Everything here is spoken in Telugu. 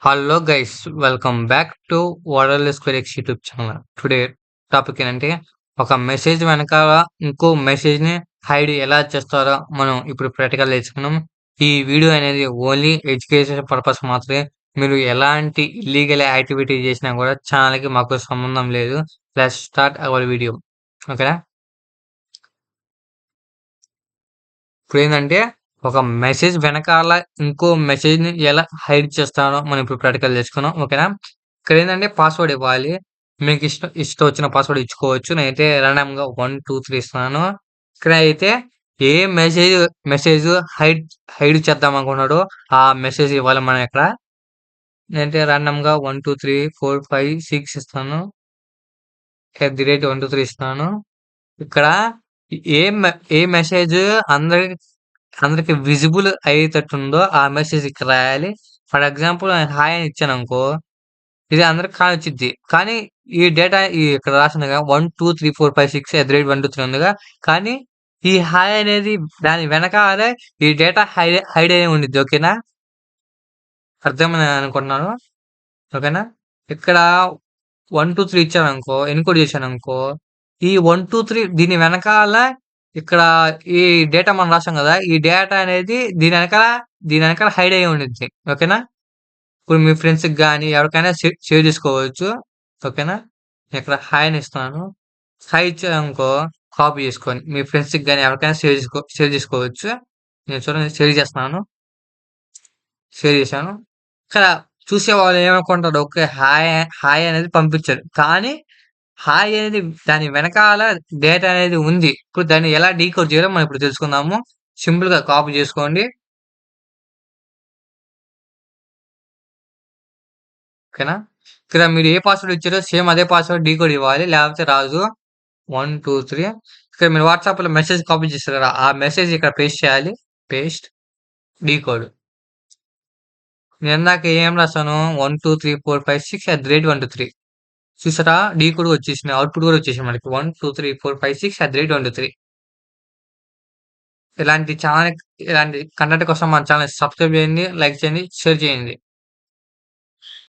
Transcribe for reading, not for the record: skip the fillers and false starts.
Hello guys, welcome back to world square X YouTube channel. Today topic ఏంటంటే ఒక మెసేజ్ వెనకాల ఇంకో మెసేజ్ని హైడ్ ఎలా చేస్తారో మనం ఇప్పుడు ప్రాక్టికల్ నేర్చుకున్నాం. ఈ వీడియో అనేది ఓన్లీ ఎడ్యుకేషన్ పర్పస్ మాత్రమే. మీరు ఎలాంటి ఇల్లీగల్ యాక్టివిటీ చేసినా కూడా ఛానల్కి మాకు సంబంధం లేదు. Let's start our video. ఓకేనా? ఇప్పుడేందంటే, ఒక మెసేజ్ వెనకాల ఇంకో మెసేజ్‌ని ఎలా హైడ్ చేస్తారో మనం ఇప్పుడు ప్రాక్టికల్ చేసుకుందాం. ఓకేనా? ఇక్కడేందంటే పాస్వర్డ్ ఇవ్వాలి. మీకు ఇష్టం వచ్చిన పాస్వర్డ్ ఇచ్చుకోవచ్చు. నేనైతే రాండమ్‌గా 1, 2, 3 ఇస్తున్నాను. ఇక్కడైతే ఏ మెసేజ్ హైడ్ హైడ్ చేద్దామనుకున్నాడో ఆ మెసేజ్ ఇవ్వాలి మనం ఇక్కడ. నేనైతే రాండమ్‌గా 1, 2, 3, 4, 5, 6 ఇస్తాను. @ 1, 2, 3 ఇస్తున్నాను. ఇక్కడ ఏ మెసేజ్ అందరికి అందరికి విజిబుల్ అయ్యేటట్టుందో ఆ మెసేజ్ ఇక్కడ రాయాలి. ఫర్ ఎగ్జాంపుల్ నేను హాయ్ అని ఇచ్చాననుకో, ఇది అందరికి కానొచ్చిద్ది. కానీ ఈ డేటా ఇక్కడ రాసిందిగా 1, 2, 3, 4, 5, 6 @1, 2, 3 ఉందిగా. కానీ ఈ హాయ్ అనేది దాని వెనకాలే ఈ డేటా హైడ్ అయ్యి ఉండిద్ది. ఓకేనా? అర్థమైందని అనుకుంటున్నాను. ఓకేనా? ఇక్కడ 1, 2, 3 ఇచ్చాననుకో, ఎన్‌కోడ్ చేశాననుకో, ఈ 1, 2, 3 దీని వెనకాల ఇక్కడ ఈ డేటా మనం రాసాం గదా! ఈ డేటా అనేది దీని వెనకాల హైడ్ అయ్యి ఉండిద్ది. ఓకేనా? ఇప్పుడు మీ ఫ్రెండ్స్‌కి గాని ఎవరికైనా షేర్ చేసుకోవచ్చు. ఓకేనా? ఇక్కడ హాయ్ అని ఇస్తున్నాను. హాయ్ ఇచ్చాననుకో, కాపీ చేసుకొని మీ ఫ్రెండ్స్‌కి గాని ఎవరికైనా షేర్ చేసుకోవచ్చు. నేను చూడండి షేర్ చేస్తున్నాను. షేర్ చేశాను. ఇక్కడ చూసేవాళ్ళు ఏమనుకుంటారు, ఓకే. హాయ్ అనేది పంపించారు. కానీ హాయ్ అనేది దాని వెనకాల డేటా అనేది ఉంది. ఇప్పుడు దాన్ని ఎలా డీకోడ్ చేయాలో మనం ఇప్పుడు తెలుసుకుందాము. సింపుల్‌గా కాపీ చేసుకోండి. ఓకేనా? ఇక్కడ మీరు ఏ పాస్వర్డ్ ఇచ్చారో సేమ్ అదే పాస్వర్డ్ డీకోడ్ ఇవ్వాలి. లేకపోతే రాదు. 1, 2, 3 ఇక్కడ మీరు వాట్సాప్‌లో మెసేజ్ కాపీ చేశారు కదా! ఆ మెసేజ్ ఇక్కడ పేస్ట్ చేయాలి. Paste decode. నేనిందాక ఏం రాసాను? 1, 2, 3, 4, 5, 6 @1, 2, 3 చూసారా? డీకోడ్ వచ్చేసింది. అవుట్‌పుట్ కూడా వచ్చేసింది మనకి. 1, 2, 3, 4, 5, 6 @1, 2, 3 ఇలాంటి ఛానెల్ ఇలాంటి కంటెంట్ కోసం మన ఛానెల్ సబ్స్క్రైబ్ చేయండి, లైక్ చేయండి, షేర్ చేయండి.